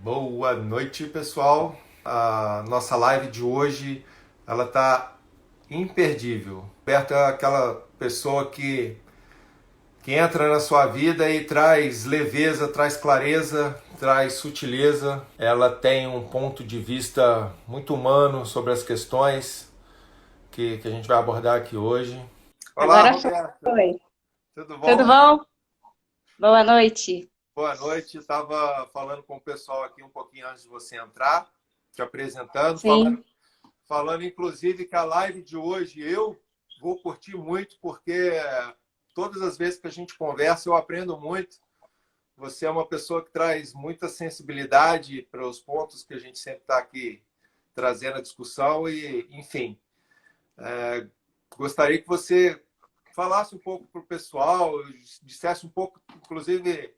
Boa noite, pessoal. A nossa live de hoje, ela tá imperdível. Roberto é aquela pessoa que entra na sua vida e traz leveza, traz clareza, traz sutileza. Ela tem um ponto de vista muito humano sobre as questões que a gente vai abordar aqui hoje. Olá, Agora Roberto. foi. Tudo Tudo bom? bom? Boa noite. Boa noite. Estava falando com o pessoal aqui um pouquinho antes de você entrar, te apresentando, Sim. falando inclusive que a live de hoje eu vou curtir muito, porque todas as vezes que a gente conversa eu aprendo muito. Você é uma pessoa que traz muita sensibilidade para os pontos que a gente sempre está aqui trazendo a discussão e, enfim, gostaria que você falasse um pouco para o pessoal, dissesse um pouco, inclusive,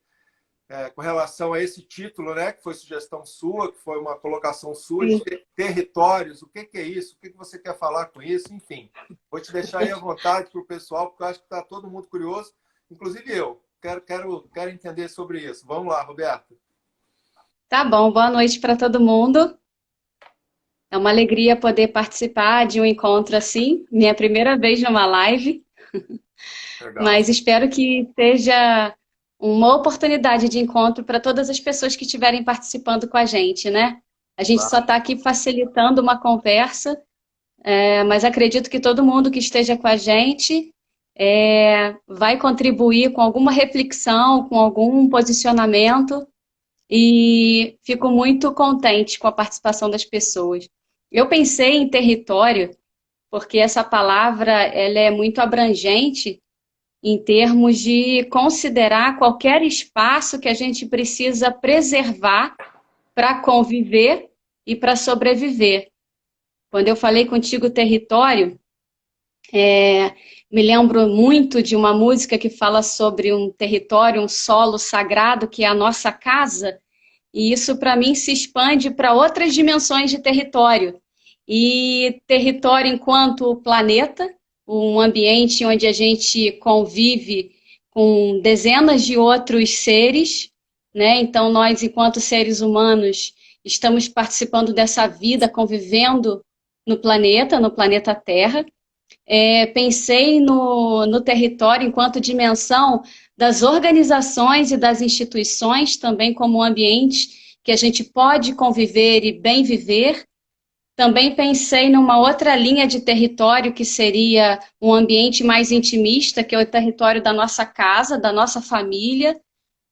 com relação a esse título, né, que foi sugestão sua, que foi uma colocação sua de Sim. territórios. O que que é isso? O que que você quer falar com isso? Enfim, vou te deixar aí à vontade para o pessoal, porque eu acho que está todo mundo curioso, inclusive eu. Quero entender sobre isso. Vamos lá, Roberto. Tá bom, boa noite para todo mundo. É uma alegria poder participar de um encontro assim, minha primeira vez numa live, Legal. mas espero que seja uma oportunidade de encontro para todas as pessoas que estiverem participando com a gente, né? A gente só Claro. está aqui facilitando uma conversa, mas acredito que todo mundo que esteja com a gente vai contribuir com alguma reflexão, com algum posicionamento. E fico muito contente com a participação das pessoas. Eu pensei em território porque essa palavra ela é muito abrangente em termos de considerar qualquer espaço que a gente precisa preservar para conviver e para sobreviver. Quando eu falei contigo território, me lembro muito de uma música que fala sobre um território, um solo sagrado que é a nossa casa. E isso, para mim, se expande para outras dimensões de território. E território enquanto planeta, um ambiente onde a gente convive com dezenas de outros seres, né? Então, nós, enquanto seres humanos, estamos participando dessa vida, convivendo no planeta Terra. Pensei no território enquanto dimensão das organizações e das instituições, também como um ambiente que a gente pode conviver e bem viver. Também pensei numa outra linha de território que seria um ambiente mais intimista, que é o território da nossa casa, da nossa família,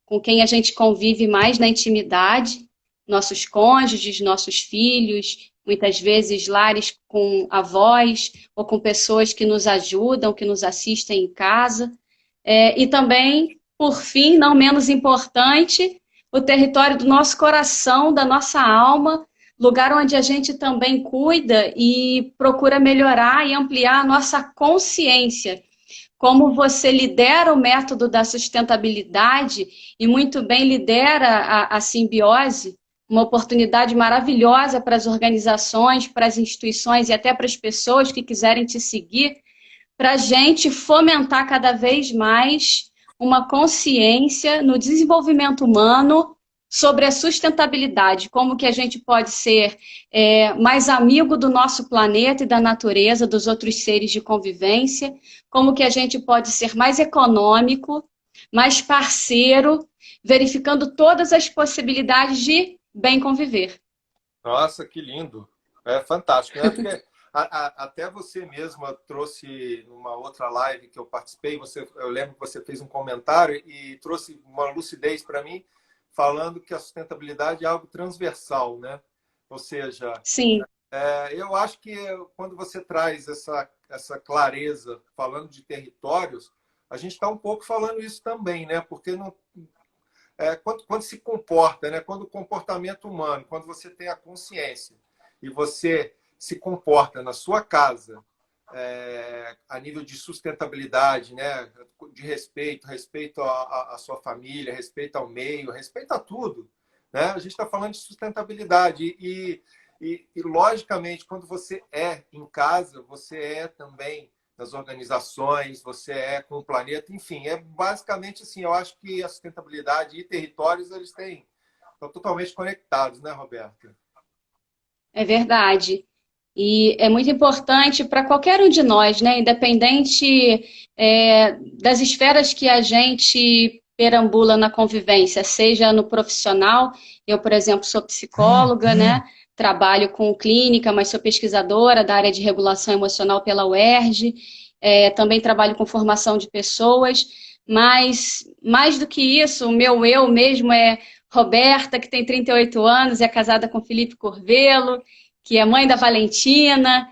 com quem a gente convive mais na intimidade, nossos cônjuges, nossos filhos, muitas vezes lares com avós ou com pessoas que nos ajudam, que nos assistem em casa. E também, por fim, não menos importante, o território do nosso coração, da nossa alma, lugar onde a gente também cuida e procura melhorar e ampliar a nossa consciência, como você lidera o método da sustentabilidade e muito bem lidera a simbiose, uma oportunidade maravilhosa para as organizações, para as instituições e até para as pessoas que quiserem te seguir, para a gente fomentar cada vez mais uma consciência no desenvolvimento humano sobre a sustentabilidade, como que a gente pode ser mais amigo do nosso planeta e da natureza, dos outros seres de convivência, como que a gente pode ser mais econômico, mais parceiro, verificando todas as possibilidades de bem conviver. Nossa, que lindo. É fantástico, né? Porque até você mesma trouxe numa outra live que eu participei, eu lembro que você fez um comentário e trouxe uma lucidez para mim, falando que a sustentabilidade é algo transversal, né? Ou seja, Sim, eu acho que quando você traz essa clareza falando de territórios, a gente está um pouco falando isso também, né? Porque não, quando se comporta, né? Quando o comportamento humano, quando você tem a consciência e você se comporta na sua casa a nível de sustentabilidade, né? De respeito à sua família, respeito ao meio, respeito a tudo, né? A gente está falando de sustentabilidade logicamente, quando você é em casa, você é também nas organizações, você é com o planeta, enfim, é basicamente assim, eu acho que a sustentabilidade e territórios, eles têm estão totalmente conectados, né, Roberta? É verdade. E é muito importante para qualquer um de nós, né? Independente das esferas que a gente perambula na convivência, seja no profissional, eu, por exemplo, sou psicóloga, né? Trabalho com clínica, mas sou pesquisadora da área de regulação emocional pela UERJ, também trabalho com formação de pessoas, mas mais do que isso, o meu eu mesmo é Roberta, que tem 38 anos, é casada com Felipe Corvelo, que é mãe da Valentina,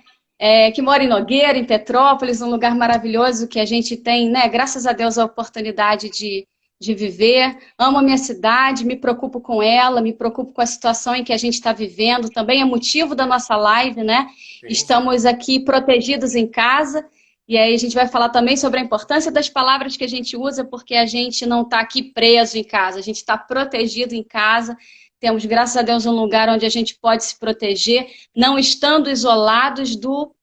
que mora em Nogueira, em Petrópolis, um lugar maravilhoso que a gente tem, né, graças a Deus, a oportunidade de viver. Amo a minha cidade, me preocupo com ela, me preocupo com a situação em que a gente está vivendo. Também é motivo da nossa live, né? Sim. Estamos aqui protegidos em casa. E aí a gente vai falar também sobre a importância das palavras que a gente usa, porque a gente não está aqui preso em casa, a gente está protegido em casa. Temos, graças a Deus, um lugar onde a gente pode se proteger, não estando isolados do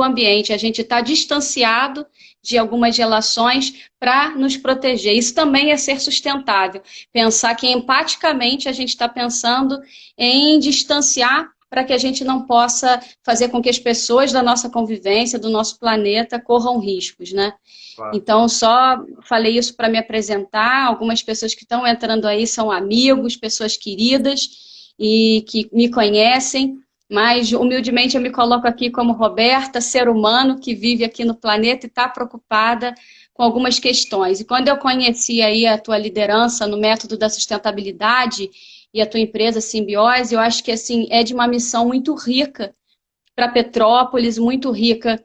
ambiente. A gente está distanciado de algumas relações para nos proteger. Isso também é ser sustentável. Pensar que empaticamente a gente está pensando em distanciar para que a gente não possa fazer com que as pessoas da nossa convivência, do nosso planeta, corram riscos, né? Claro. Então, só falei isso para me apresentar. Algumas pessoas que estão entrando aí são amigos, pessoas queridas e que me conhecem, mas humildemente eu me coloco aqui como Roberta, ser humano que vive aqui no planeta e está preocupada com algumas questões. E quando eu conheci aí a tua liderança no método da sustentabilidade e a tua empresa Simbiose, eu acho que assim é de uma missão muito rica para Petrópolis, muito rica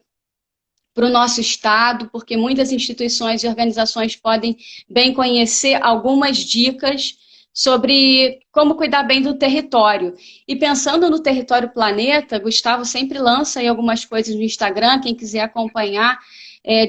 para o nosso estado, porque muitas instituições e organizações podem bem conhecer algumas dicas sobre como cuidar bem do território. E pensando no território planeta, Gustavo sempre lança aí algumas coisas no Instagram, quem quiser acompanhar,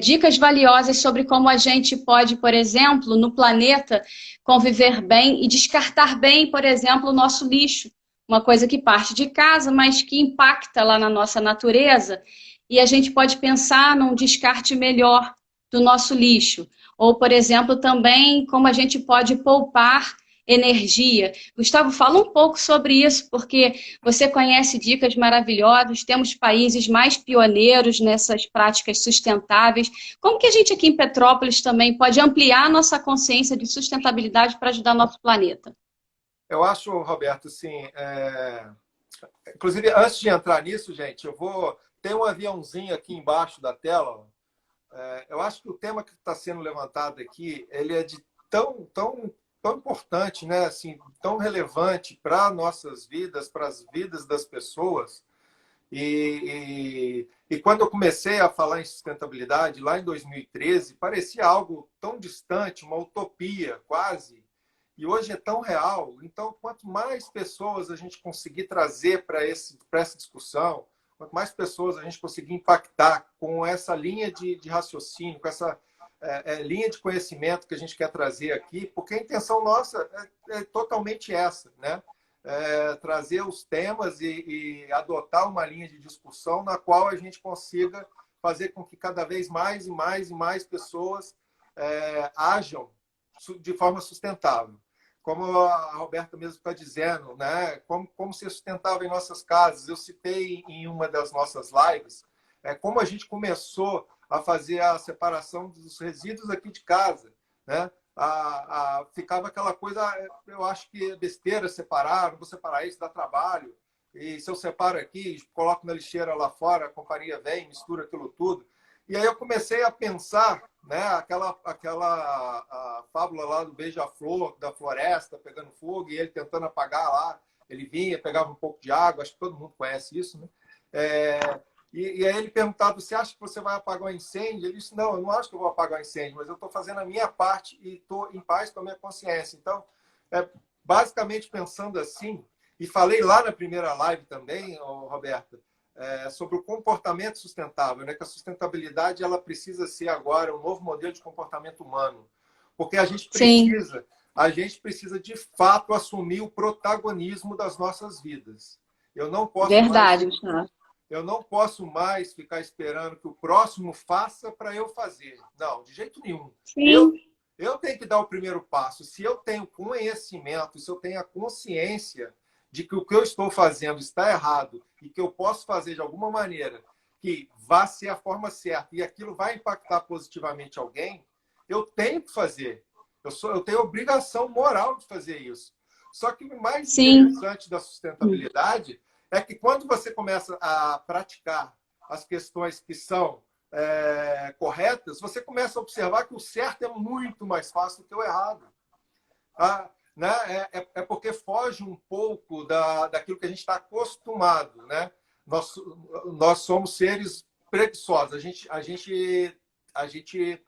dicas valiosas sobre como a gente pode, por exemplo, no planeta, conviver bem e descartar bem, por exemplo, o nosso lixo. Uma coisa que parte de casa, mas que impacta lá na nossa natureza, e a gente pode pensar num descarte melhor do nosso lixo. Ou, por exemplo, também como a gente pode poupar energia. Gustavo, fala um pouco sobre isso, porque você conhece dicas maravilhosas, temos países mais pioneiros nessas práticas sustentáveis. Como que a gente aqui em Petrópolis também pode ampliar a nossa consciência de sustentabilidade para ajudar nosso planeta? Eu acho, Roberto, assim, inclusive, antes de entrar nisso, gente, eu vou... Tem um aviãozinho aqui embaixo da tela. Ó. Eu acho que o tema que está sendo levantado aqui, ele é de tão importante, né? Assim, tão relevante para nossas vidas, para as vidas das pessoas. E quando eu comecei a falar em sustentabilidade, lá em 2013, parecia algo tão distante, uma utopia quase, e hoje é tão real. Então, quanto mais pessoas a gente conseguir trazer para essa discussão, quanto mais pessoas a gente conseguir impactar com essa linha de raciocínio, com essa linha de conhecimento que a gente quer trazer aqui, porque a intenção nossa é totalmente essa, né? Trazer os temas e adotar uma linha de discussão na qual a gente consiga fazer com que cada vez mais e mais e mais pessoas ajam de forma sustentável. Como a Roberta mesmo está dizendo, né? Como ser sustentável em nossas casas. Eu citei em uma das nossas lives como a gente começou a fazer a separação dos resíduos aqui de casa, né? Ficava aquela coisa, eu acho que é besteira separar, não vou separar isso, dá trabalho. E se eu separo aqui, coloco na lixeira lá fora, a companhia vem, mistura aquilo tudo. E aí eu comecei a pensar, né, a fábula lá do beija-flor, da floresta pegando fogo e ele tentando apagar lá. Ele vinha, pegava um pouco de água, acho que todo mundo conhece isso, né? E aí ele perguntava, você acha que você vai apagar o incêndio? Ele disse, não, eu não acho que eu vou apagar o incêndio, mas eu estou fazendo a minha parte e estou em paz com a minha consciência. Então, basicamente pensando assim, e falei lá na primeira live também, Roberta, sobre o comportamento sustentável, né? Que a sustentabilidade ela precisa ser agora um novo modelo de comportamento humano. Porque Sim. a gente precisa de fato assumir o protagonismo das nossas vidas. Eu não posso mais Verdade, Gustavo. Eu não posso mais ficar esperando que o próximo faça para eu fazer. Não, de jeito nenhum. Sim. Eu tenho que dar o primeiro passo. Se eu tenho conhecimento, se eu tenho a consciência de que o que eu estou fazendo está errado e que eu posso fazer de alguma maneira que vá ser a forma certa e aquilo vai impactar positivamente alguém, eu tenho que fazer. Eu tenho a obrigação moral de fazer isso. Só que o mais Sim. interessante da sustentabilidade é que quando você começa a praticar as questões que são corretas, você começa a observar que o certo é muito mais fácil do que o errado. Né? É porque foge um pouco daquilo que a gente está acostumado. Né? Nós somos seres preguiçosos. A gente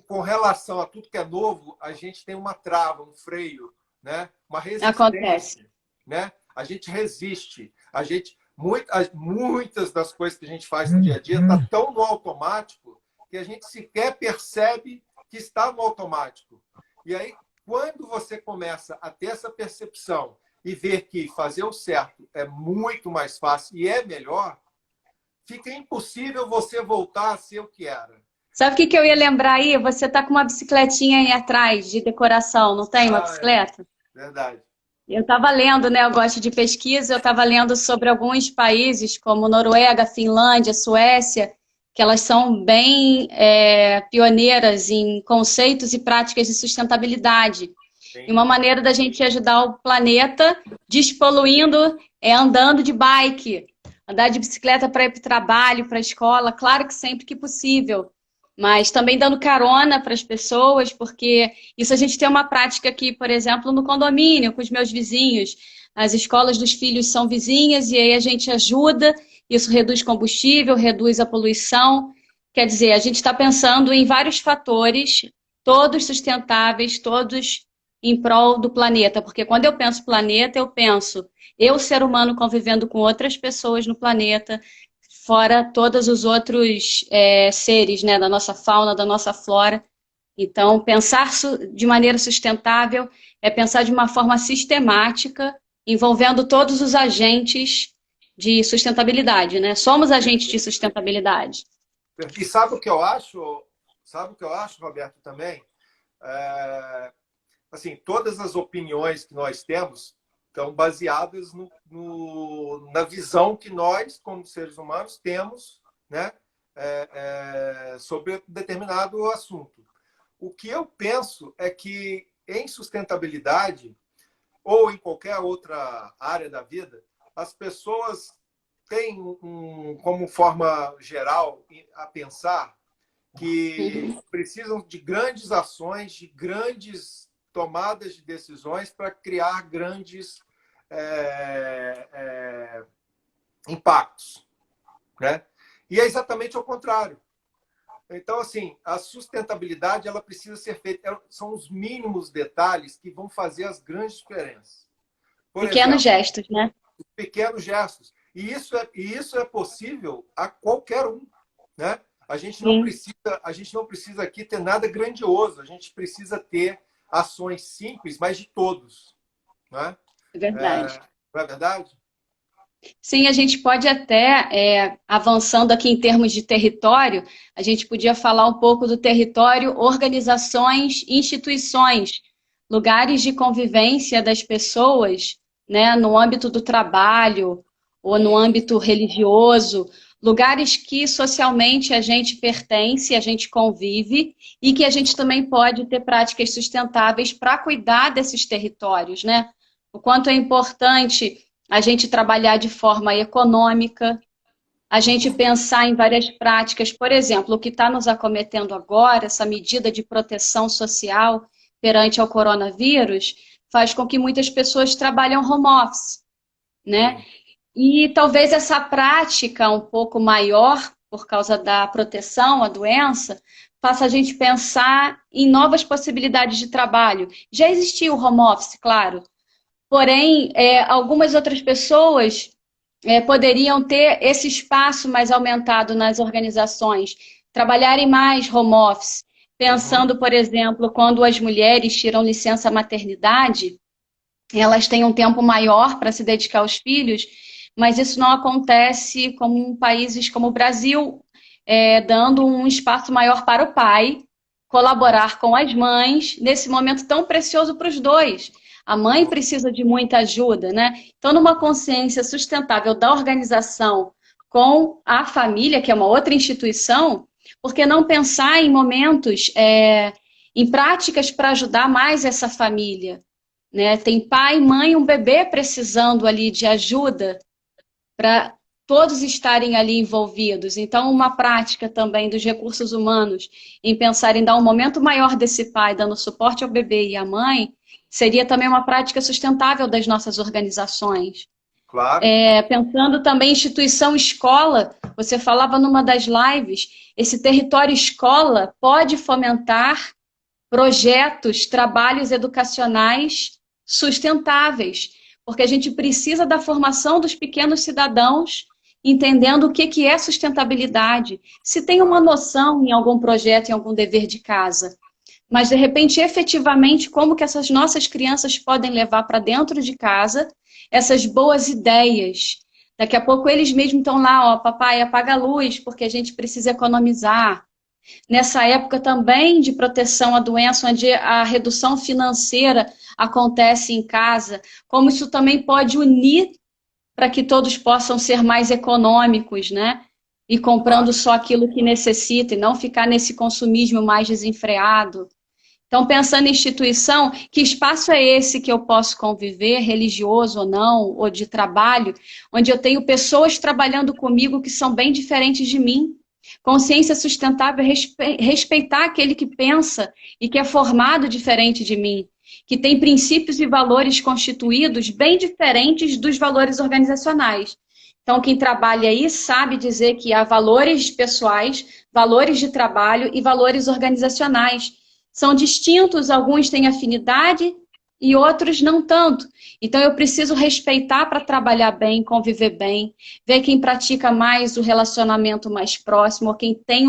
com relação a tudo que é novo, a gente tem uma trava, um freio, né? Uma resistência. Acontece. Né? A gente resiste. Muitas das coisas que a gente faz no dia a dia estão tão no automático que a gente sequer percebe que está no automático. E aí, quando você começa a ter essa percepção e ver que fazer o certo é muito mais fácil e é melhor, fica impossível você voltar a ser o que era. Sabe o que eu ia lembrar aí? Você tá com uma bicicletinha aí atrás de decoração, não tem uma bicicleta? Verdade. Eu estava lendo, né? Eu gosto de pesquisa, eu estava lendo sobre alguns países como Noruega, Finlândia, Suécia, que elas são bem pioneiras em conceitos e práticas de sustentabilidade. Sim. E uma maneira da gente ajudar o planeta despoluindo é andando de bike, andar de bicicleta para ir para o trabalho, para a escola, claro que sempre que possível, mas também dando carona para as pessoas, porque isso a gente tem uma prática aqui, por exemplo, no condomínio, com os meus vizinhos. As escolas dos filhos são vizinhas e aí a gente ajuda, isso reduz combustível, reduz a poluição. Quer dizer, a gente está pensando em vários fatores, todos sustentáveis, todos em prol do planeta, porque quando eu penso planeta, eu penso eu, ser humano, convivendo com outras pessoas no planeta, fora todos os outros seres, né, da nossa fauna, da nossa flora. Então, pensar de maneira sustentável é pensar de uma forma sistemática, envolvendo todos os agentes de sustentabilidade, né? Somos agentes de sustentabilidade. E sabe o que eu acho? Sabe o que eu acho, Roberto, também? Assim, todas as opiniões que nós temos estão baseadas na visão que nós, como seres humanos, temos, né, sobre determinado assunto. O que eu penso é que em sustentabilidade ou em qualquer outra área da vida, as pessoas têm como forma geral a pensar que precisam de grandes ações, de grandes tomadas de decisões para criar grandes impactos, né? E é exatamente o contrário. Então, assim, a sustentabilidade ela precisa ser feita. São os mínimos detalhes que vão fazer as grandes diferenças. Pequenos gestos, né? Pequenos gestos. E isso é possível a qualquer um, né? A gente não precisa aqui ter nada grandioso. A gente precisa ter ações simples, mas de todos, né? É verdade. Não é verdade? Sim, a gente pode até, avançando aqui em termos de território, a gente podia falar um pouco do território, organizações, instituições, lugares de convivência das pessoas, né, no âmbito do trabalho ou no âmbito religioso, lugares que socialmente a gente pertence, a gente convive e que a gente também pode ter práticas sustentáveis para cuidar desses territórios, né? O quanto é importante a gente trabalhar de forma econômica, a gente pensar em várias práticas. Por exemplo, o que está nos acometendo agora, essa medida de proteção social perante ao coronavírus, faz com que muitas pessoas trabalhem home office, né? E talvez essa prática um pouco maior, por causa da proteção à doença, faça a gente pensar em novas possibilidades de trabalho. Já existia o home office, claro, porém, algumas outras pessoas poderiam ter esse espaço mais aumentado nas organizações, trabalharem mais home office, pensando, por exemplo, quando as mulheres tiram licença maternidade, elas têm um tempo maior para se dedicar aos filhos, mas isso não acontece como em países como o Brasil, dando um espaço maior para o pai, colaborar com as mães nesse momento tão precioso para os dois. A mãe precisa de muita ajuda, né? Então, numa consciência sustentável da organização com a família, que é uma outra instituição, por que não pensar em momentos, em práticas para ajudar mais essa família? Né? Tem pai, mãe, um bebê precisando ali de ajuda para todos estarem ali envolvidos. Então, uma prática também dos recursos humanos em pensar em dar um momento maior desse pai, dando suporte ao bebê e à mãe, seria também uma prática sustentável das nossas organizações. Claro. Pensando também em instituição escola, você falava numa das lives, esse território escola pode fomentar projetos, trabalhos educacionais sustentáveis, porque a gente precisa da formação dos pequenos cidadãos, entendendo o que é sustentabilidade. Se tem uma noção em algum projeto, em algum dever de casa, mas de repente, efetivamente, como que essas nossas crianças podem levar para dentro de casa essas boas ideias. Daqui a pouco eles mesmos estão lá, ó, papai, apaga a luz, porque a gente precisa economizar. Nessa época também de proteção à doença, onde a redução financeira acontece em casa, como isso também pode unir para que todos possam ser mais econômicos, né? E comprando só aquilo que necessita e não ficar nesse consumismo mais desenfreado. Então, pensando em instituição, que espaço é esse que eu posso conviver, religioso ou não, ou de trabalho, onde eu tenho pessoas trabalhando comigo que são bem diferentes de mim? Consciência sustentável é respeitar aquele que pensa e que é formado diferente de mim, que tem princípios e valores constituídos bem diferentes dos valores organizacionais. Então, quem trabalha aí sabe dizer que há valores pessoais, valores de trabalho e valores organizacionais. São distintos, alguns têm afinidade e outros não tanto. Então, eu preciso respeitar para trabalhar bem, conviver bem, ver quem pratica mais o relacionamento mais próximo, ou quem tem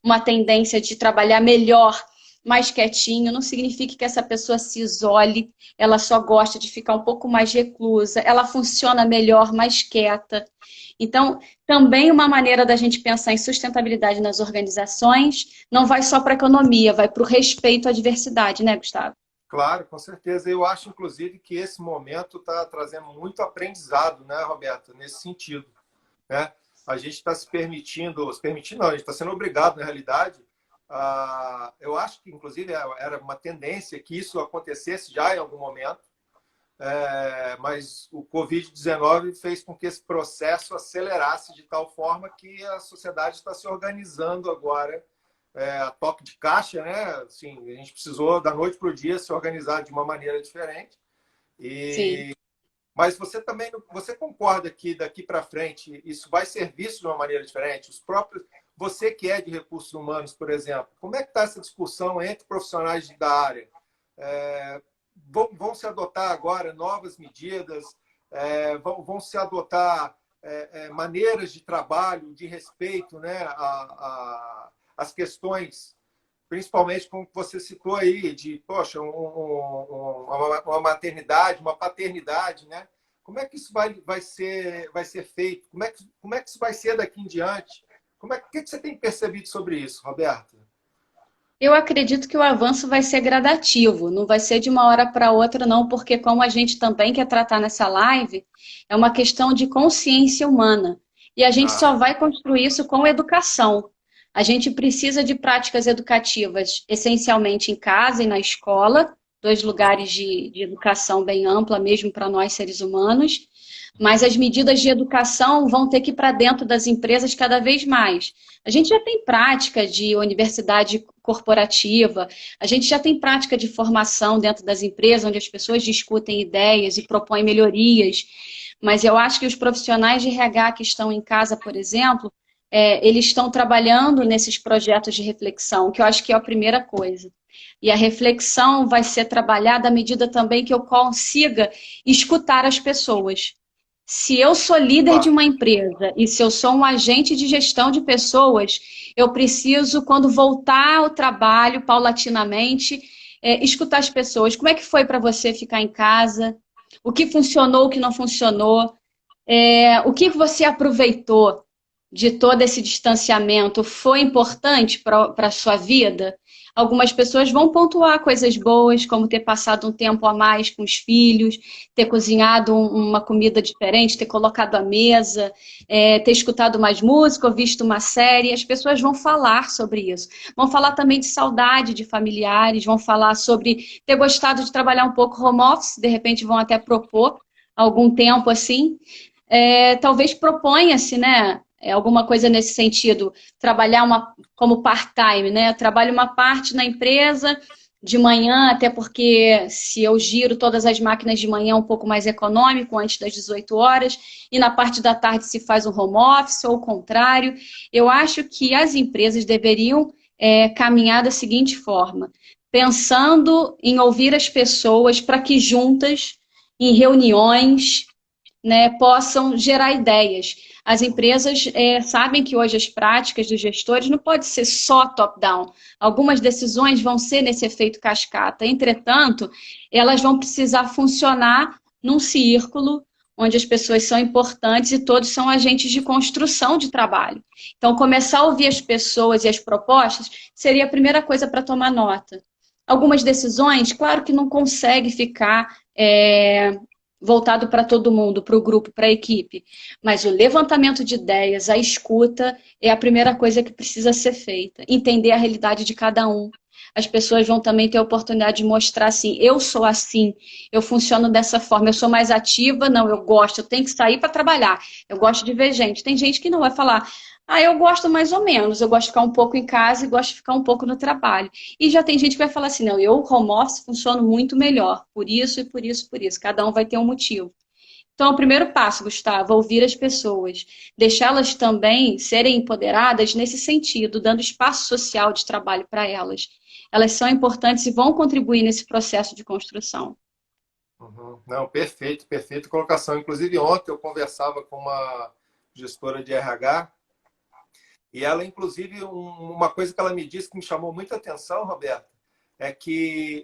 uma tendência de trabalhar melhor, mais quietinho. Não significa que essa pessoa se isole, ela só gosta de ficar um pouco mais reclusa, ela funciona melhor, mais quieta. Então, também uma maneira da gente pensar em sustentabilidade nas organizações não vai só para a economia, vai para o respeito à diversidade, né, Gustavo? Claro, com certeza. Eu acho, inclusive, que esse momento está trazendo muito aprendizado, né, Roberto, nesse sentido. Né? A gente está se permitindo não, a gente está sendo obrigado, na realidade. Eu acho que, inclusive, era uma tendência que isso acontecesse já em algum momento, mas o Covid-19 fez com que esse processo acelerasse de tal forma que a sociedade está se organizando agora a toque de caixa, né? Assim, a gente precisou, da noite para o dia, se organizar de uma maneira diferente. Sim. Mas você concorda que daqui para frente isso vai ser visto de uma maneira diferente? Você que é de recursos humanos, por exemplo, como é que está essa discussão entre profissionais da área? Vão se adotar agora novas medidas? Vão se adotar maneiras de trabalho, de respeito, né, as questões, principalmente como você citou aí, de, poxa, uma maternidade, uma paternidade, né? Como é que isso vai ser feito? Como é que isso vai ser daqui em diante? O que você tem percebido sobre isso, Roberta? Eu acredito que o avanço vai ser gradativo, não vai ser de uma hora para outra, não, porque como a gente também quer tratar nessa live, é uma questão de consciência humana. E a gente só vai construir isso com educação. A gente precisa de práticas educativas, essencialmente em casa e na escola, dois lugares de educação bem ampla mesmo para nós seres humanos, mas as medidas de educação vão ter que ir para dentro das empresas cada vez mais. A gente já tem prática de universidade corporativa, a gente já tem prática de formação dentro das empresas, onde as pessoas discutem ideias e propõem melhorias, mas eu acho que os profissionais de RH que estão em casa, por exemplo, eles estão trabalhando nesses projetos de reflexão, que eu acho que é a primeira coisa. E a reflexão vai ser trabalhada à medida também que eu consiga escutar as pessoas. Se eu sou líder de uma empresa e se eu sou um agente de gestão de pessoas, eu preciso, quando voltar ao trabalho, paulatinamente, escutar as pessoas. Como é que foi para você ficar em casa? O que funcionou, o que não funcionou? O que você aproveitou? de todo esse distanciamento foi importante para a sua vida? Algumas pessoas vão pontuar coisas boas, como ter passado um tempo a mais com os filhos, ter cozinhado uma comida diferente, ter colocado à mesa, ter escutado mais música ou visto uma série. As pessoas vão falar sobre isso. Vão falar também de saudade de familiares, vão falar sobre ter gostado de trabalhar um pouco home office, de repente vão até propor algum tempo assim. Talvez proponha-se, né? Alguma coisa nesse sentido, trabalhar como part-time, né? Trabalho uma parte na empresa de manhã, até porque se eu giro todas as máquinas de manhã é um pouco mais econômico, antes das 18 horas, e na parte da tarde se faz um home office, ou o contrário. Eu acho que as empresas deveriam caminhar da seguinte forma, pensando em ouvir as pessoas para que juntas, em reuniões, né, possam gerar ideias. As empresas sabem que hoje as práticas dos gestores não pode ser só top-down. Algumas decisões vão ser nesse efeito cascata. Entretanto, elas vão precisar funcionar num círculo onde as pessoas são importantes e todos são agentes de construção de trabalho. Então, começar a ouvir as pessoas e as propostas seria a primeira coisa para tomar nota. Algumas decisões, claro que não consegue ficar voltado para todo mundo, para o grupo, para a equipe. Mas o levantamento de ideias, a escuta, é a primeira coisa que precisa ser feita. Entender a realidade de cada um. As pessoas vão também ter a oportunidade de mostrar assim, eu sou assim, eu funciono dessa forma, eu sou mais ativa, não, eu gosto, eu tenho que sair para trabalhar, eu gosto de ver gente. Tem gente que não vai falar, eu gosto mais ou menos, eu gosto de ficar um pouco em casa e gosto de ficar um pouco no trabalho. E já tem gente que vai falar assim, não, eu home office funciono muito melhor, por isso e por isso, por isso. Cada um vai ter um motivo. Então, o primeiro passo, Gustavo, ouvir as pessoas, deixá-las também serem empoderadas nesse sentido, dando espaço social de trabalho para elas. Elas são importantes e vão contribuir nesse processo de construção. Uhum. Não, perfeito, perfeita colocação. Inclusive, ontem eu conversava com uma gestora de RH e ela, inclusive, uma coisa que ela me disse que me chamou muita atenção, Roberto, é que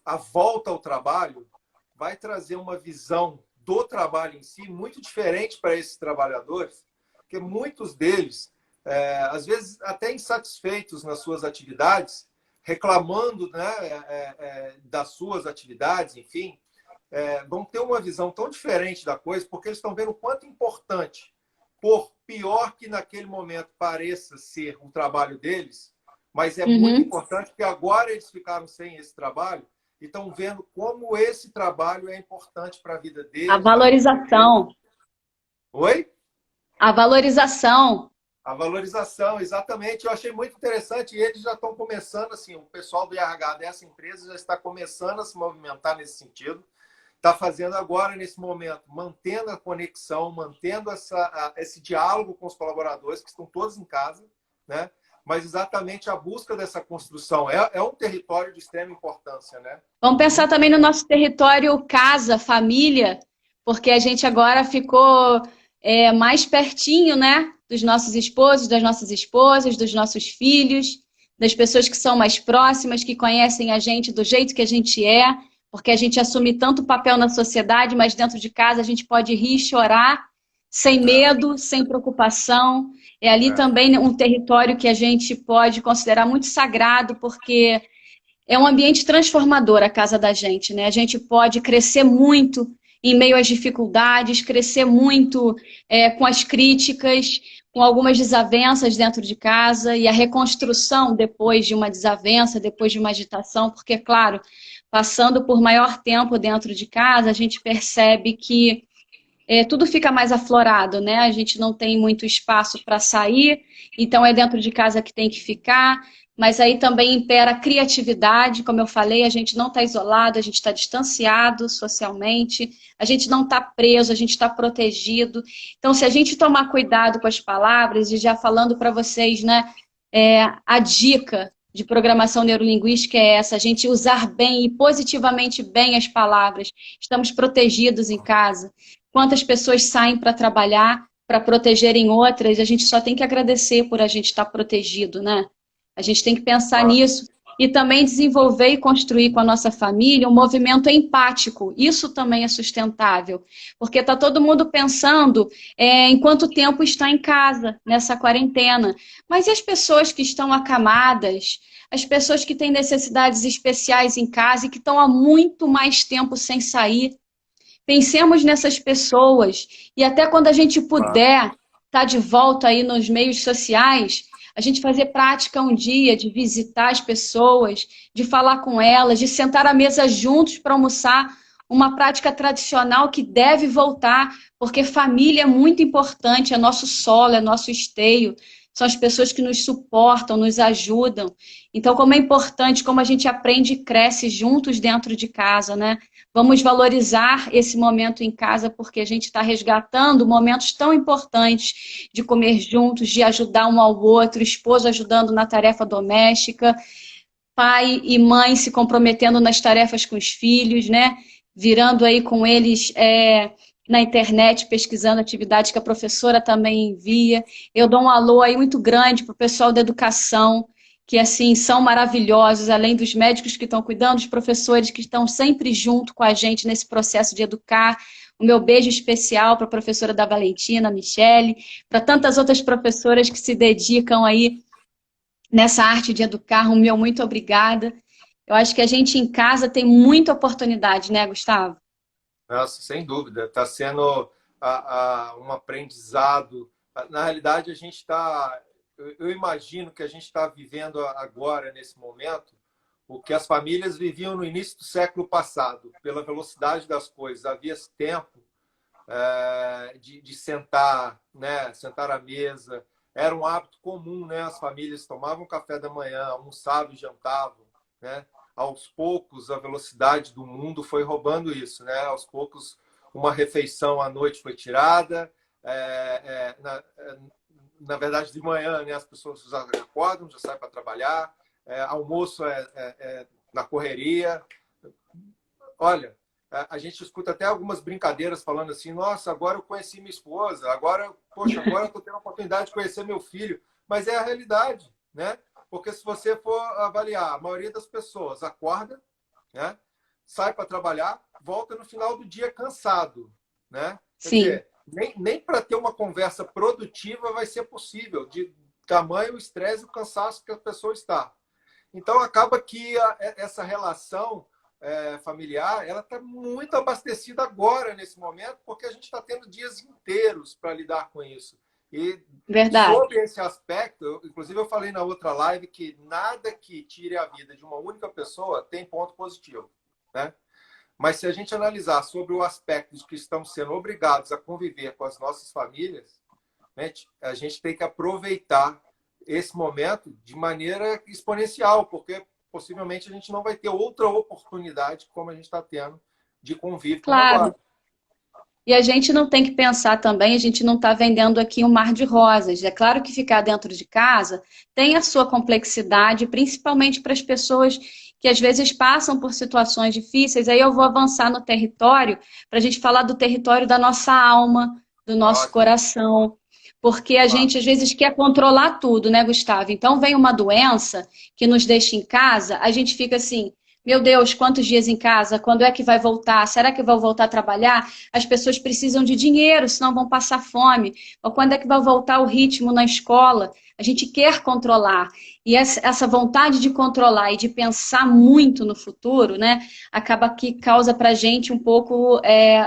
a volta ao trabalho vai trazer uma visão do trabalho em si muito diferente para esses trabalhadores, porque muitos deles, às vezes até insatisfeitos nas suas atividades, reclamando, né, das suas atividades, enfim, vão ter uma visão tão diferente da coisa, porque eles estão vendo o quanto é importante, por pior que naquele momento pareça ser o trabalho deles, mas é muito importante porque agora eles ficaram sem esse trabalho e estão vendo como esse trabalho é importante para a vida deles. A valorização. Oi? A valorização. A valorização, exatamente. Eu achei muito interessante e eles já estão começando, assim, o pessoal do RH dessa empresa já está começando a se movimentar nesse sentido. Está fazendo agora, nesse momento, mantendo a conexão, mantendo esse diálogo com os colaboradores, que estão todos em casa, né? Mas exatamente a busca dessa construção. É um território de extrema importância, né? Vamos pensar também no nosso território casa, família, porque a gente agora ficou mais pertinho, né? Dos nossos esposos, das nossas esposas, dos nossos filhos, das pessoas que são mais próximas, que conhecem a gente do jeito que a gente é, porque a gente assume tanto papel na sociedade, mas dentro de casa a gente pode rir e chorar sem medo, sem preocupação. É ali também um território que a gente pode considerar muito sagrado, porque é um ambiente transformador a casa da gente, né? A gente pode crescer muito em meio às dificuldades, crescer muito com as críticas, com algumas desavenças dentro de casa e a reconstrução depois de uma desavença, depois de uma agitação, porque, claro, passando por maior tempo dentro de casa, a gente percebe que tudo fica mais aflorado, né? A gente não tem muito espaço para sair, então é dentro de casa que tem que ficar, mas aí também impera a criatividade, como eu falei, a gente não está isolado, a gente está distanciado socialmente, a gente não está preso, a gente está protegido. Então, se a gente tomar cuidado com as palavras, e já falando para vocês, né, a dica de programação neurolinguística é essa, a gente usar bem e positivamente bem as palavras. Estamos protegidos em casa. Quantas pessoas saem para trabalhar, para protegerem outras, a gente só tem que agradecer por a gente estar protegido, né? A gente tem que pensar nisso e também desenvolver e construir com a nossa família um movimento empático. Isso também é sustentável, porque está todo mundo pensando em quanto tempo está em casa nessa quarentena. Mas e as pessoas que estão acamadas, as pessoas que têm necessidades especiais em casa e que estão há muito mais tempo sem sair? Pensemos nessas pessoas e até quando a gente Claro. puder estar de volta aí nos meios sociais, a gente fazer prática um dia de visitar as pessoas, de falar com elas, de sentar à mesa juntos para almoçar, uma prática tradicional que deve voltar, porque família é muito importante, é nosso solo, é nosso esteio, são as pessoas que nos suportam, nos ajudam. Então, como é importante, como a gente aprende e cresce juntos dentro de casa, né? Vamos valorizar esse momento em casa, porque a gente está resgatando momentos tão importantes de comer juntos, de ajudar um ao outro, esposo ajudando na tarefa doméstica, pai e mãe se comprometendo nas tarefas com os filhos, né? Virando aí com eles na internet, pesquisando atividades que a professora também envia. Eu dou um alô aí muito grande para o pessoal da educação, que assim são maravilhosos, além dos médicos que estão cuidando, os professores que estão sempre junto com a gente nesse processo de educar. O meu beijo especial para a professora da Valentina, Michele, para tantas outras professoras que se dedicam aí nessa arte de educar. O meu muito obrigada. Eu acho que a gente em casa tem muita oportunidade, né, Gustavo? Nossa, sem dúvida. Está sendo um aprendizado. Na realidade, a gente está. Eu imagino que a gente está vivendo agora, nesse momento, o que as famílias viviam no início do século passado, pela velocidade das coisas. Havia esse tempo de sentar, né? Sentar à mesa. Era um hábito comum, né? As famílias tomavam café da manhã, almoçavam e jantavam, né? Aos poucos, a velocidade do mundo foi roubando isso, né? Aos poucos, uma refeição à noite foi tirada. Na verdade, de manhã, né, as pessoas já acordam, já saem para trabalhar. Almoço na correria. Olha, a gente escuta até algumas brincadeiras falando assim: nossa, agora eu conheci minha esposa, agora eu estou tendo a oportunidade de conhecer meu filho. Mas é a realidade, né? Porque se você for avaliar, a maioria das pessoas acorda, né? Sai para trabalhar, volta no final do dia cansado, né? Quer Sim, dizer, nem para ter uma conversa produtiva vai ser possível, de tamanho o estresse e o cansaço que a pessoa está. Então, acaba que essa relação familiar, ela está muito abastecida agora, nesse momento, porque a gente está tendo dias inteiros para lidar com isso. E verdade. sobre esse aspecto, inclusive eu falei na outra live que nada que tire a vida de uma única pessoa tem ponto positivo, né? Mas se a gente analisar sobre o aspecto de que estamos sendo obrigados a conviver com as nossas famílias, né, a gente tem que aproveitar esse momento de maneira exponencial, porque possivelmente a gente não vai ter outra oportunidade como a gente está tendo de convívio como Claro. agora. E a gente não tem que pensar também, a gente não está vendendo aqui um mar de rosas. É claro que ficar dentro de casa tem a sua complexidade, principalmente para as pessoas que às vezes passam por situações difíceis. Aí eu vou avançar no território para a gente falar do território da nossa alma, do nosso Ótimo, coração. Porque a claro. gente às vezes quer controlar tudo, né, Gustavo? Então vem uma doença que nos deixa em casa, a gente fica assim, meu Deus, quantos dias em casa? Quando é que vai voltar? Será que vão voltar a trabalhar? As pessoas precisam de dinheiro, senão vão passar fome. Ou quando é que vai voltar o ritmo na escola? A gente quer controlar. E essa vontade de controlar e de pensar muito no futuro, né, acaba que causa para a gente um pouco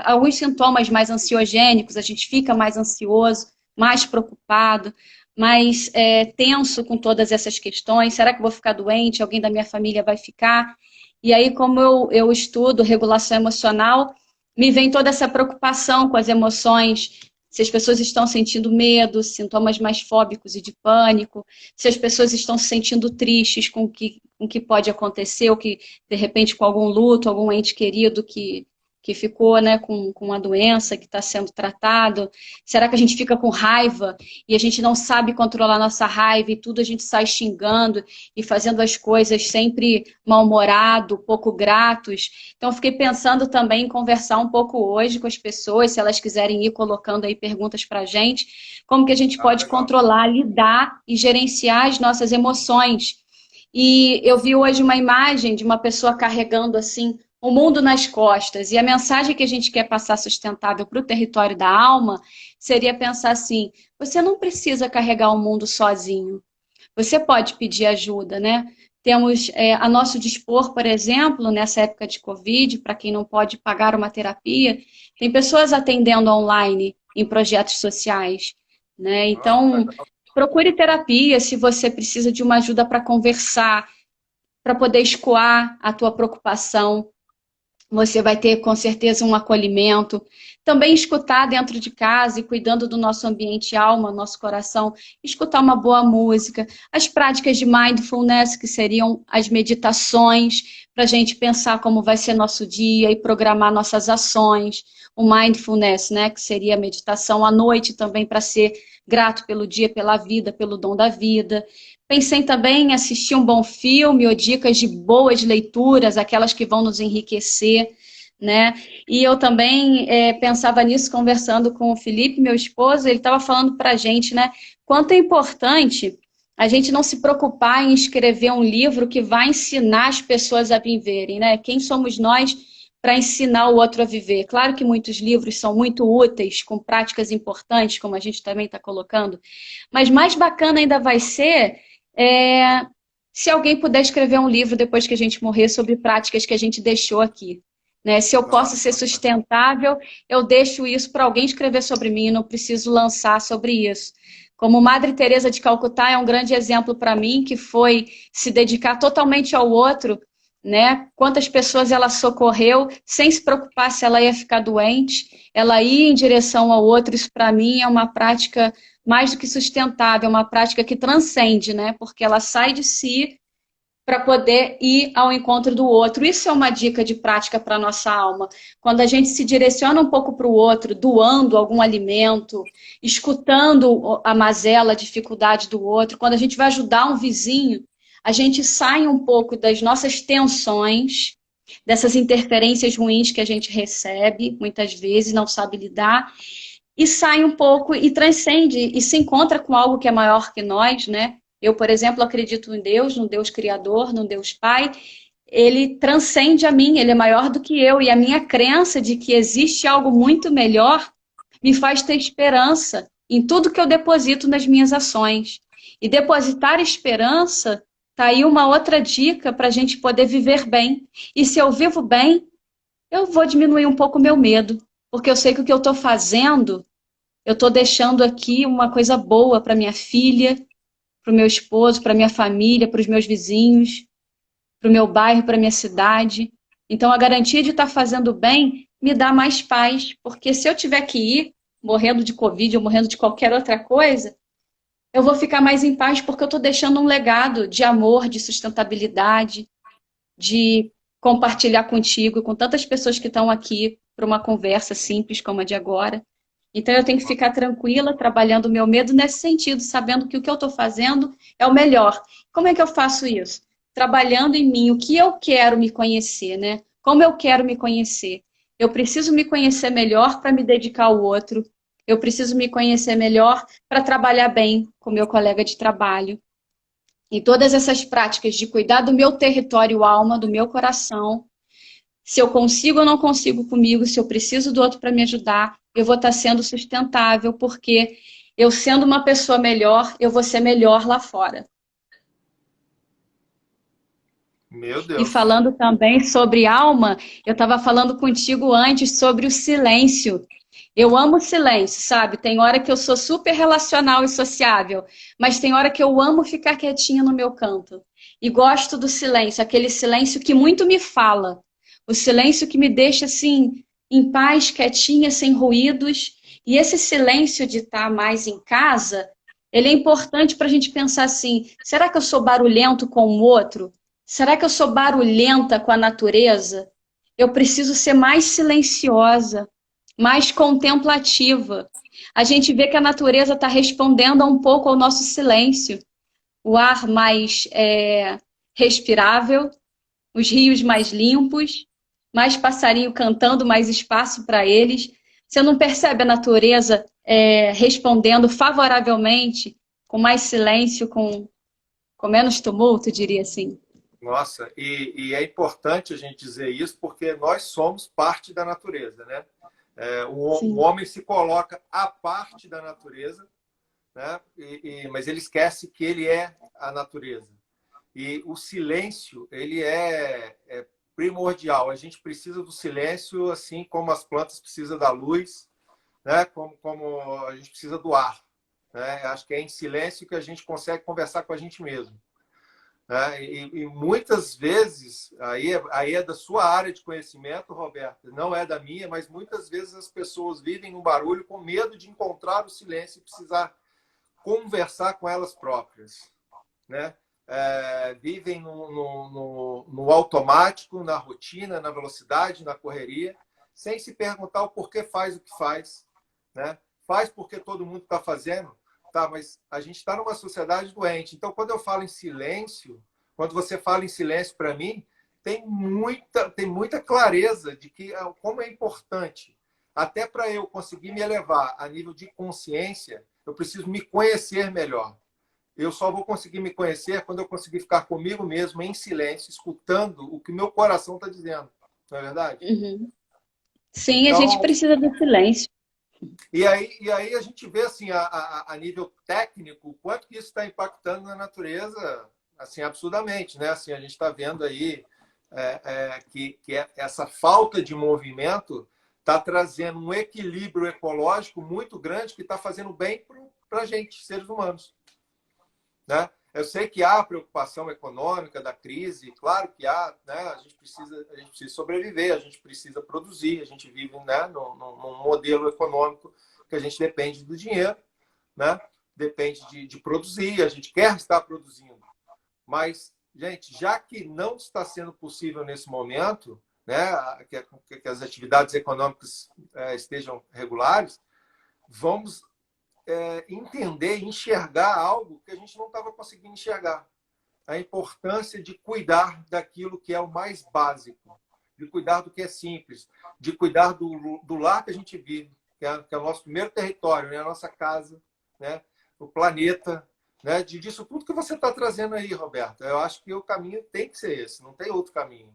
alguns sintomas mais ansiogênicos, a gente fica mais ansioso, mais preocupado, mais tenso com todas essas questões. Será que eu vou ficar doente? Alguém da minha família vai ficar? E aí, como eu estudo regulação emocional, me vem toda essa preocupação com as emoções, se as pessoas estão sentindo medo, sintomas mais fóbicos e de pânico, se as pessoas estão se sentindo tristes com o que pode acontecer, ou que, de repente, com algum luto, algum ente querido que ficou, né, com a doença que está sendo tratado. Será que a gente fica com raiva e a gente não sabe controlar a nossa raiva e tudo a gente sai xingando e fazendo as coisas sempre mal-humorado, pouco gratos? Então, fiquei pensando também em conversar um pouco hoje com as pessoas, se elas quiserem ir colocando aí perguntas para a gente, como que a gente Ah, pode legal. controlar, lidar e gerenciar as nossas emoções. e eu vi hoje uma imagem de uma pessoa carregando assim o mundo nas costas. E a mensagem que a gente quer passar sustentável para o território da alma seria pensar assim: você não precisa carregar o mundo sozinho. Você pode pedir ajuda, né? Temos a nosso dispor, por exemplo, nessa época de Covid, para quem não pode pagar uma terapia, tem pessoas atendendo online em projetos sociais, né? Então, procure terapia se você precisa de uma ajuda para conversar, para poder escoar a tua preocupação. Você vai ter, com certeza, um acolhimento. Também escutar dentro de casa e cuidando do nosso ambiente alma, nosso coração, escutar uma boa música. As práticas de mindfulness, que seriam as meditações, para a gente pensar como vai ser nosso dia e programar nossas ações. O mindfulness, né, que seria a meditação à noite também, para ser grato pelo dia, pela vida, pelo dom da vida. Pensei também em assistir um bom filme ou dicas de boas leituras, aquelas que vão nos enriquecer, né? E eu também pensava nisso conversando com o Felipe, meu esposo, ele estava falando para a gente, né? Quanto é importante a gente não se preocupar em escrever um livro que vai ensinar as pessoas a viverem, né? Quem somos nós para ensinar o outro a viver? Claro que muitos livros são muito úteis, com práticas importantes, como a gente também está colocando, mas mais bacana ainda vai ser se alguém puder escrever um livro depois que a gente morrer sobre práticas que a gente deixou aqui. Né? Se eu posso ser sustentável, eu deixo isso para alguém escrever sobre mim, não preciso lançar sobre isso. Como Madre Teresa de Calcutá é um grande exemplo para mim, que foi se dedicar totalmente ao outro, né? Quantas pessoas ela socorreu, sem se preocupar se ela ia ficar doente, ela ia em direção ao outro. Isso para mim é uma prática mais do que sustentável, uma prática que transcende, né? Porque ela sai de si para poder ir ao encontro do outro. Isso é uma dica de prática para a nossa alma. Quando a gente se direciona um pouco para o outro, doando algum alimento, escutando a mazela, a dificuldade do outro, quando a gente vai ajudar um vizinho, a gente sai um pouco das nossas tensões, dessas interferências ruins que a gente recebe, muitas vezes não sabe lidar, e sai um pouco e transcende e se encontra com algo que é maior que nós, né? Eu, por exemplo, acredito em Deus, no Deus Criador, no Deus Pai. Ele transcende a mim, ele é maior do que eu. E a minha crença de que existe algo muito melhor me faz ter esperança em tudo que eu deposito nas minhas ações. E depositar esperança, tá aí uma outra dica para a gente poder viver bem. E se eu vivo bem, eu vou diminuir um pouco o meu medo. Porque eu sei que o que eu estou fazendo, eu estou deixando aqui uma coisa boa para minha filha, para o meu esposo, para a minha família, para os meus vizinhos, para o meu bairro, para a minha cidade. Então, a garantia de estar fazendo bem me dá mais paz, porque se eu tiver que ir morrendo de Covid ou morrendo de qualquer outra coisa, eu vou ficar mais em paz porque eu estou deixando um legado de amor, de sustentabilidade, de compartilhar contigo, com tantas pessoas que estão aqui para uma conversa simples como a de agora. Então, eu tenho que ficar tranquila, trabalhando o meu medo nesse sentido, sabendo que o que eu estou fazendo é o melhor. Como é que eu faço isso? Trabalhando em mim, o que eu quero me conhecer, né? Como eu quero me conhecer? Eu preciso me conhecer melhor para me dedicar ao outro. Eu preciso me conhecer melhor para trabalhar bem com meu colega de trabalho. E todas essas práticas de cuidar do meu território alma, do meu coração, se eu consigo ou não consigo comigo, se eu preciso do outro para me ajudar, eu vou estar sendo sustentável, porque eu sendo uma pessoa melhor, eu vou ser melhor lá fora. Meu E Deus. falando também sobre alma, eu estava falando contigo antes sobre o silêncio. Eu amo o silêncio, sabe? Tem hora que eu sou super relacional e sociável, mas tem hora que eu amo ficar quietinha no meu canto. E gosto do silêncio, aquele silêncio que muito me fala. O silêncio que me deixa assim, em paz, quietinha, sem ruídos. E esse silêncio de estar mais em casa, ele é importante para a gente pensar assim: será que eu sou barulhento com o outro? Será que eu sou barulhenta com a natureza? Eu preciso ser mais silenciosa, mais contemplativa. A gente vê que a natureza está respondendo um pouco ao nosso silêncio. O ar mais respirável, os rios mais limpos, mais passarinho cantando, mais espaço para eles. Você não percebe a natureza respondendo favoravelmente, com mais silêncio, com com menos tumulto, diria assim. Nossa, e é importante a gente dizer isso porque nós somos parte da natureza, né? O Sim. homem se coloca à parte da natureza, né? Mas ele esquece que ele é a natureza. E o silêncio, ele é primordial. A gente precisa do silêncio, assim como as plantas precisam da luz, né? Como a gente precisa do ar. Né? Acho que é em silêncio que a gente consegue conversar com a gente mesmo. Né? E muitas vezes, aí é da sua área de conhecimento, Roberta, não é da minha, mas muitas vezes as pessoas vivem no barulho com medo de encontrar o silêncio e precisar conversar com elas próprias. Né? Vivem no automático, na rotina, na velocidade, na correria, sem se perguntar o porquê faz o que faz. Né? Faz porque todo mundo está fazendo. Tá, mas a gente está numa sociedade doente. Então, quando eu falo em silêncio, quando você fala em silêncio para mim, tem muita clareza de que como é importante. Até para eu conseguir me elevar a nível de consciência, eu preciso me conhecer melhor. Eu só vou conseguir me conhecer quando eu conseguir ficar comigo mesmo em silêncio, escutando o que meu coração está dizendo. Não é verdade? Uhum. Sim, a gente Então, precisa do silêncio. e aí a gente vê assim, a nível técnico, o quanto que isso está impactando na natureza assim, absurdamente. Né? Assim, a gente está vendo aí que essa falta de movimento está trazendo um equilíbrio ecológico muito grande que está fazendo bem para a gente, seres humanos. Né? Eu sei que há preocupação econômica da crise, claro que há, né? A gente precisa sobreviver, a gente precisa produzir, a gente vive, né, num modelo econômico que a gente depende do dinheiro, né? Depende de produzir, a gente quer estar produzindo. Mas, gente, já que não está sendo possível nesse momento, né, que as atividades econômicas estejam regulares, vamos entender, enxergar algo que a gente não estava conseguindo enxergar. A importância de cuidar daquilo que é o mais básico, de cuidar do que é simples, de cuidar do lar que a gente vive, que é o nosso primeiro território, né? A nossa casa, né? O planeta, né? Disso tudo que você está trazendo aí, Roberta. Eu acho que o caminho tem que ser esse, não tem outro caminho.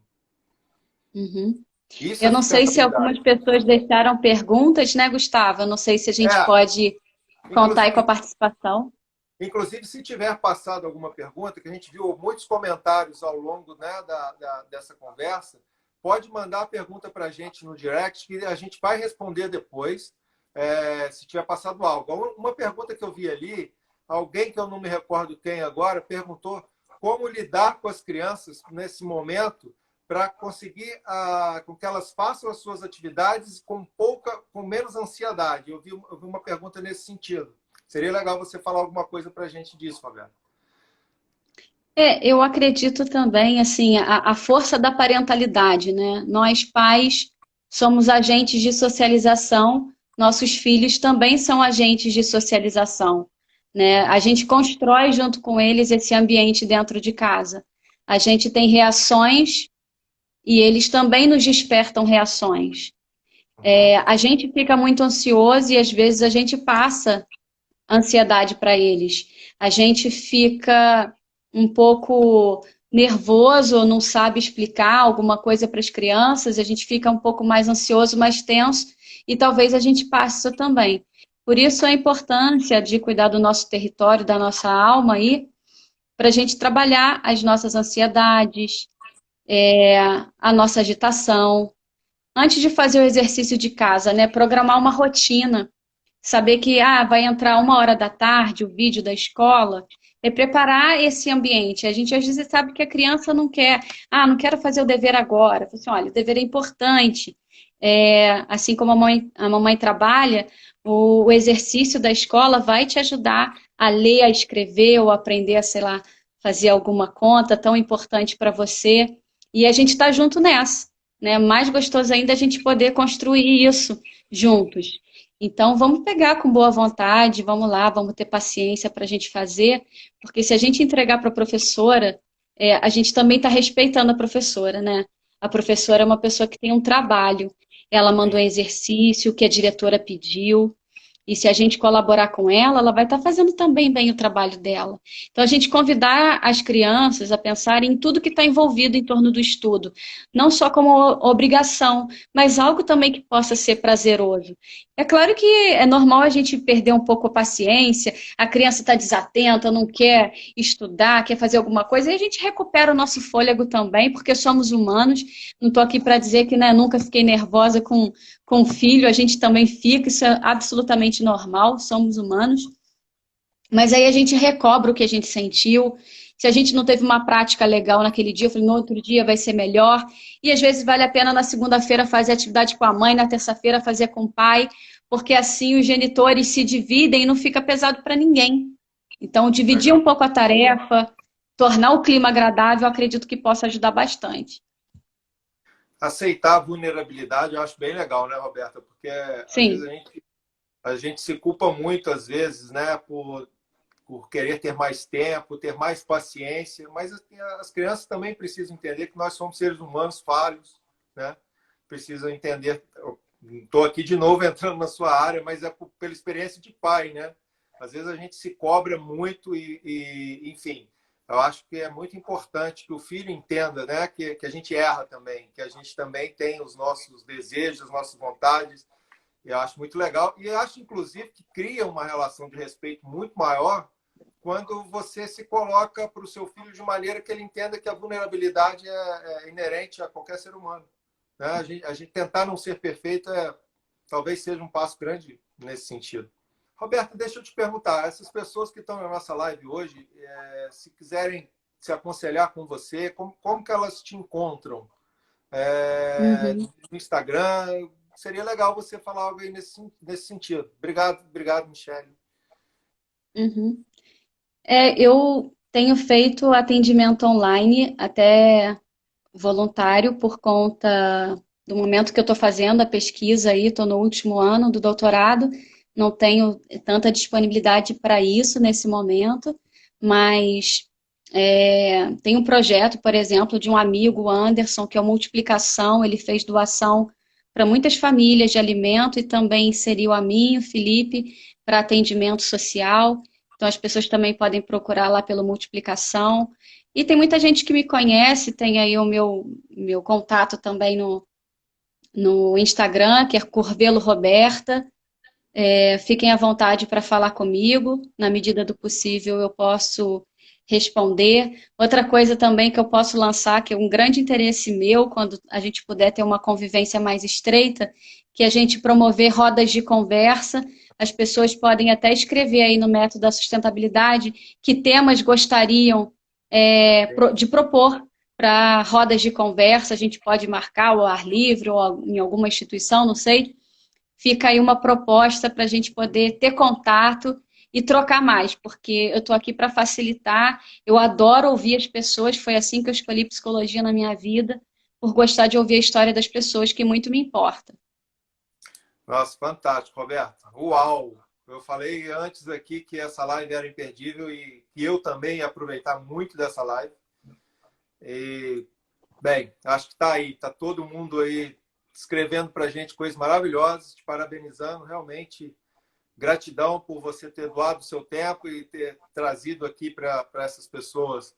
Uhum. Isso Eu é não sei se sustentabilidade. algumas pessoas deixaram perguntas, né, Gustavo? Eu não sei se a gente É, pode contar aí com a inclusive, participação. Inclusive, se tiver passado alguma pergunta, que a gente viu muitos comentários ao longo, né, dessa conversa, pode mandar a pergunta para a gente no direct, que a gente vai responder depois, se tiver passado algo. Uma pergunta que eu vi ali, alguém que eu não me recordo quem agora, perguntou como lidar com as crianças nesse momento para conseguir com que elas façam as suas atividades com menos ansiedade. Eu vi uma pergunta nesse sentido. Seria legal você falar alguma coisa para a gente disso, Fabiana. Eu acredito também, assim, a força da parentalidade, né? Nós, pais, somos agentes de socialização, nossos filhos também são agentes de socialização, né? A gente constrói junto com eles esse ambiente dentro de casa. A gente tem reações e eles também nos despertam reações. A gente fica muito ansioso e às vezes a gente passa ansiedade para eles. A gente fica um pouco nervoso, não sabe explicar alguma coisa para as crianças, a gente fica um pouco mais ansioso, mais tenso, e talvez a gente passe isso também. Por isso a importância de cuidar do nosso território, da nossa alma aí, para a gente trabalhar as nossas ansiedades, a nossa agitação. Antes de fazer o exercício de casa, né, programar uma rotina. Saber que vai entrar 1 hora da tarde o vídeo da escola, preparar esse ambiente. A gente às vezes sabe que a criança não quer, não quero fazer o dever agora. Assim, olha, o dever é importante. Assim como a mamãe trabalha, o exercício da escola vai te ajudar a ler, a escrever ou aprender a, sei lá, fazer alguma conta tão importante para você. E a gente está junto nessa, né? Mais gostoso ainda a gente poder construir isso juntos. Então, vamos pegar com boa vontade, vamos lá, vamos ter paciência para a gente fazer, porque se a gente entregar para a professora, a gente também está respeitando a professora, né? A professora é uma pessoa que tem um trabalho, ela mandou um exercício que a diretora pediu, E se a gente colaborar com ela, ela vai estar fazendo também bem o trabalho dela. Então, a gente convidar as crianças a pensarem em tudo que está envolvido em torno do estudo, não só como obrigação, mas algo também que possa ser prazeroso. É claro que é normal a gente perder um pouco a paciência, a criança está desatenta, não quer estudar, quer fazer alguma coisa, e a gente recupera o nosso fôlego também, porque somos humanos. Não estou aqui para dizer que, né, nunca fiquei nervosa com filho, a gente também fica, isso é absolutamente normal, somos humanos. Mas aí a gente recobra o que a gente sentiu. Se a gente não teve uma prática legal naquele dia, eu falei, no outro dia vai ser melhor. E às vezes vale a pena na segunda-feira fazer atividade com a mãe, na terça-feira fazer com o pai, porque assim os genitores se dividem e não fica pesado para ninguém. Então, dividir Legal. um pouco a tarefa, tornar o clima agradável, eu acredito que possa ajudar bastante. Aceitar a vulnerabilidade eu acho bem legal, né, Roberta? Porque às vezes Sim. a gente se culpa muito, às vezes, né, por querer ter mais tempo, ter mais paciência, mas assim, as crianças também precisam entender que nós somos seres humanos falhos, né? Precisam entender. Estou aqui de novo entrando na sua área, mas é pela experiência de pai, né? Às vezes a gente se cobra muito enfim, eu acho que é muito importante que o filho entenda, né, que a gente erra também, que a gente também tem os nossos desejos, as nossas vontades. Eu acho muito legal e eu acho, inclusive, que cria uma relação de respeito muito maior quando você se coloca para o seu filho de maneira que ele entenda que a vulnerabilidade é inerente a qualquer ser humano. Né? A gente tentar não ser perfeito talvez seja um passo grande nesse sentido. Roberto, deixa eu te perguntar, essas pessoas que estão na nossa live hoje, se quiserem se aconselhar com você, como que elas te encontram? Uhum, No Instagram, seria legal você falar algo aí nesse sentido. Obrigado, Michele. uhum. Eu tenho feito atendimento online, até voluntário, por conta do momento que eu estou fazendo a pesquisa aí, estou no último ano do doutorado, não tenho tanta disponibilidade para isso nesse momento, mas tem um projeto, por exemplo, de um amigo, Anderson, que é uma multiplicação, ele fez doação para muitas famílias de alimento e também inseriu a mim, o Felipe, para atendimento social. Então, as pessoas também podem procurar lá pelo Multiplicação. E tem muita gente que me conhece, tem aí o meu contato também no Instagram, que é Curvelo Roberta. Fiquem à vontade para falar comigo, na medida do possível eu posso responder. Outra coisa também que eu posso lançar, que é um grande interesse meu, quando a gente puder ter uma convivência mais estreita, que é a gente promover rodas de conversa. As pessoas podem até escrever aí no método da sustentabilidade que temas gostariam de propor para rodas de conversa. A gente pode marcar ao ar livre ou em alguma instituição, não sei. Fica aí uma proposta para a gente poder ter contato e trocar mais, porque eu estou aqui para facilitar. Eu adoro ouvir as pessoas, foi assim que eu escolhi psicologia na minha vida, por gostar de ouvir a história das pessoas, que muito me importa. Nossa, fantástico, Roberto. Uau! Eu falei antes aqui que essa live era imperdível e que eu também ia aproveitar muito dessa live. E, bem, acho que está aí, está todo mundo aí escrevendo para a gente coisas maravilhosas, te parabenizando, realmente. Gratidão por você ter doado o seu tempo e ter trazido aqui para essas pessoas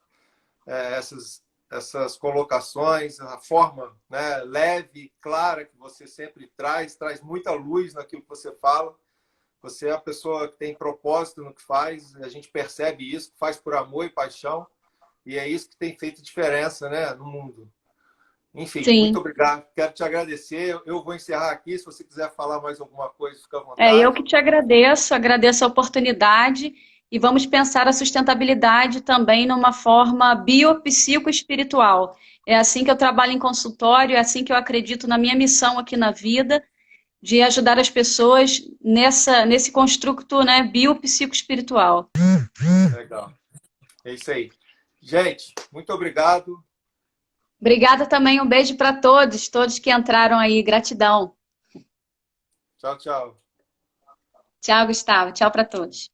essas colocações, a forma, né, leve, clara que você sempre traz muita luz naquilo que você fala. Você é a pessoa que tem propósito no que faz, a gente percebe isso, faz por amor e paixão, e é isso que tem feito diferença, né, no mundo. Enfim, muito Sim, obrigado. Quero te agradecer. Eu vou encerrar aqui. Se você quiser falar mais alguma coisa, fica à eu vontade. que te agradeço, agradeço a oportunidade e vamos pensar a sustentabilidade também numa forma biopsicoespiritual. É assim que eu trabalho em consultório, é assim que eu acredito na minha missão aqui na vida, de ajudar as pessoas nesse construto, né, biopsicoespiritual. Legal. É isso aí. Gente, muito obrigado. Obrigada também, um beijo para todos, todos que entraram aí, gratidão. Tchau, tchau. Tchau, Gustavo, tchau para todos.